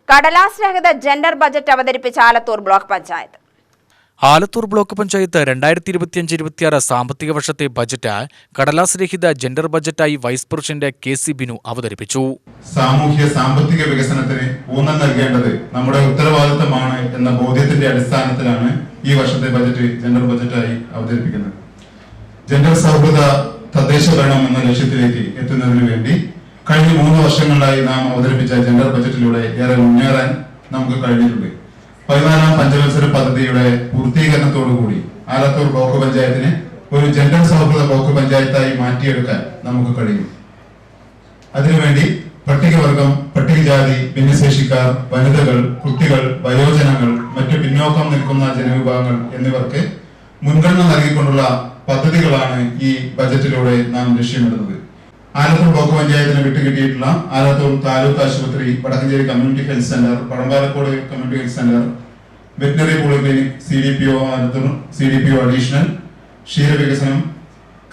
കടലാസ് രഹിത gender budget അവതരിപ്പിച്ച ആലത്തൂർ ബ്ലോക്ക് പഞ്ചായത്ത്. ആലത്തൂർ ബ്ലോക്ക് പഞ്ചായത്ത് 2025-26 സാമ്പത്തിക വർഷത്തെ ബജറ്റ് കടലാസ് രഹിത ജെൻഡർ ബജറ്റായി വൈസ് പ്രസിഡന്റ് കെ.സി. ബിനു അവതരിപ്പിച്ചു. സാമൂഹ്യ സാമ്പത്തിക വികസനത്തിന് ഊന്നൽ നൽകേണ്ടത് നമ്മുടെ ഉത്തരവാദിത്തമാണ് എന്ന ബോധ്യത്തിന്റെ അടിസ്ഥാനത്തിലാണ് ഈ വർഷത്തെ ബജറ്റ് ജെൻഡർ ബജറ്റായി അവതരിപ്പിക്കുന്നത്. ജെൻഡർ സൗഹൃദ തദ്ദേശ ഭരണം എന്ന ലക്ഷ്യത്തിലേക്ക് എത്തുന്നതിനു വേണ്ടി കഴിഞ്ഞ 3 വർഷങ്ങളിലായി നാം അവതരിപ്പിച്ച ജെൻഡർ ബജറ്റിലൂടെ ഏറെ മുന്നേറാൻ നമുക്ക് കഴിഞ്ഞിട്ടുണ്ട്. 14ാം പഞ്ചവത്സര പദ്ധതിയുടെ പൂർത്തീകരണത്തോടുകൂടി ആലത്തൂർ ബ്ലോക്ക് പഞ്ചായത്തിനെ ഒരു ജെൻഡർ സൗഹൃദ ബ്ലോക്ക് പഞ്ചായത്തായി മാറ്റിയെടുക്കാൻ നമുക്ക് കഴിയും. അതിനുവേണ്ടി പട്ടികവർഗം, പട്ടികജാതി, ഭിന്നശേഷിക്കാർ, വനിതകൾ, കുട്ടികൾ, വയോജനങ്ങൾ, മറ്റു പിന്നോക്കം നിൽക്കുന്ന ജനവിഭാഗങ്ങൾ എന്നിവർക്ക് മുൻഗണന നൽകിക്കൊണ്ടുള്ള പദ്ധതികളാണ് ഈ ബജറ്റിലൂടെ നാം ലക്ഷ്യമിടുന്നത്. ആലത്തൂർ ബ്ലോക്ക് പഞ്ചായത്തിന് വിട്ടുകിട്ടിയിട്ടുള്ള ആലത്തൂർ താലൂക്ക് ആശുപത്രി, Vadakkanchery community health centre, Padampalakkode community health centre, veterinary polyclinic, CDPO Alathur, CDPO additional, ക്ഷീരവികസനം,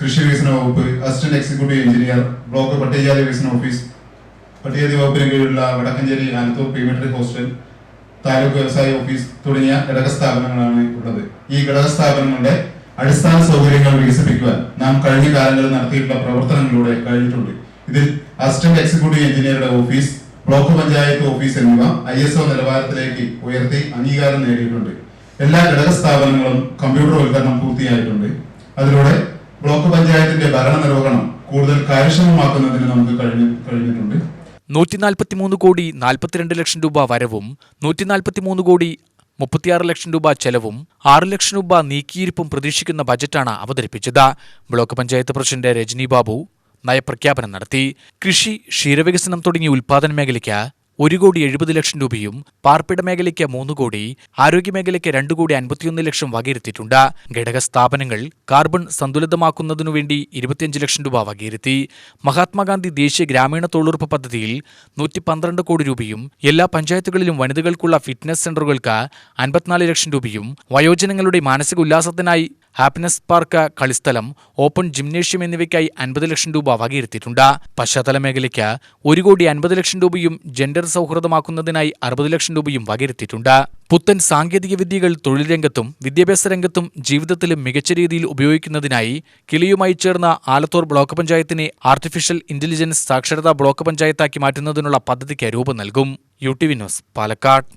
കൃഷി വികസന വകുപ്പ്, അസിസ്റ്റന്റ് എക്സിക്യൂട്ടീവ് എഞ്ചിനീയർ, ബ്ലോക്ക് പട്ടികജാതി വികസന ഓഫീസ്, പട്ടികജാതി വകുപ്പിന് കീഴിലുള്ള വടക്കഞ്ചേരി ആലത്തൂർ പ്രീമെട്രി ഹോസ്റ്റൽ, താലൂക്ക് വ്യവസായ ഓഫീസ് തുടങ്ങിയ ഘടക സ്ഥാപനങ്ങളാണ് ഉള്ളത്. ഈ ഘടക സ്ഥാപനങ്ങളുടെ അടിസ്ഥാന സൗകര്യങ്ങൾ വികസിപ്പിക്കുവാൻ നാം കഴിഞ്ഞ കാലങ്ങളിൽ നടത്തിയിട്ടുള്ള പ്രവർത്തനങ്ങളിലൂടെ കഴിഞ്ഞിട്ടുണ്ട്. ഇതിൽ അസിസ്റ്റന്റ് എക്സിക്യൂട്ടീവ് എഞ്ചിനീയറുടെ ഓഫീസ്, ബ്ലോക്ക് പഞ്ചായത്ത് ഓഫീസ് എന്നിവ ISO നിലവാരത്തിലേക്ക് ഉയർത്തി അംഗീകാരം നേടിയിട്ടുണ്ട്. എല്ലാ ഘടക സ്ഥാപനങ്ങളും കമ്പ്യൂട്ടർവൽക്കരണം പൂർത്തിയായിട്ടുണ്ട്. അതിലൂടെ ബ്ലോക്ക് പഞ്ചായത്തിന്റെ ഭരണ നിർവഹണം കൂടുതൽ കാര്യക്ഷമമാക്കുന്നതിന് നമുക്ക് കഴിഞ്ഞിട്ടുണ്ട്. 143 കോടി 42 ലക്ഷം രൂപ വരവും 143 കോടി 36 ലക്ഷം രൂപ ചെലവും 6 ലക്ഷം രൂപ നീക്കിയിരിപ്പും പ്രതീക്ഷിക്കുന്ന ബജറ്റാണ് അവതരിപ്പിച്ചത്. ബ്ലോക്ക് പഞ്ചായത്ത് പ്രസിഡന്റ് രജനി ബാബു നയപ്രഖ്യാപനം നടത്തി. കൃഷി, ക്ഷീരവികസനം തുടങ്ങിയ ഉൽപാദന മേഖലയ്ക്ക് 1 കോടി 70 ലക്ഷം രൂപയും പാർപ്പിട മേഖലയ്ക്ക് 3 കോടി, ആരോഗ്യമേഖലയ്ക്ക് 2 കോടി 51 ലക്ഷം വകയിരുത്തിയിട്ടുണ്ട്. ഘടക സ്ഥാപനങ്ങൾ കാർബൺ സന്തുലിതമാക്കുന്നതിനുവേണ്ടി 25 ലക്ഷം രൂപ വകയിരുത്തി. മഹാത്മാഗാന്ധി ദേശീയ ഗ്രാമീണ തൊഴിലുറപ്പ് പദ്ധതിയിൽ 112 കോടി രൂപയും എല്ലാ പഞ്ചായത്തുകളിലും വനിതകൾക്കുള്ള ഫിറ്റ്നസ് സെന്ററുകൾക്ക് 54 ലക്ഷം രൂപയും വയോജനങ്ങളുടെ മാനസിക ഉല്ലാസത്തിനായി ഹാപ്പിനെസ് പാർക്ക്, കളിസ്ഥലം, ഓപ്പൺ ജിംനേഷ്യം എന്നിവയ്ക്കായി 50 ലക്ഷം രൂപ വകയിരുത്തിയിട്ടുണ്ട്. പശ്ചാത്തല മേഖലയ്ക്ക് 1 കോടി 50 ലക്ഷം രൂപയും ജെൻഡർ സൗഹൃദമാക്കുന്നതിനായി 60 ലക്ഷം രൂപയും വകയിരുത്തിയിട്ടുണ്ട്. പുത്തൻ സാങ്കേതിക വിദ്യകൾ തൊഴിൽ രംഗത്തും വിദ്യാഭ്യാസ രംഗത്തും ജീവിതത്തിലും മികച്ച രീതിയിൽ ഉപയോഗിക്കുന്നതിനായി കിളിയുമായി ചേർന്ന ആലത്തൂർ ബ്ലോക്ക് പഞ്ചായത്തിനെ ആർട്ടിഫിഷ്യൽ ഇന്റലിജൻസ് സാക്ഷരതാ ബ്ലോക്ക് പഞ്ചായത്താക്കി മാറ്റുന്നതിനുള്ള പദ്ധതിക്ക് രൂപം നൽകും. UTV news, Palakkad.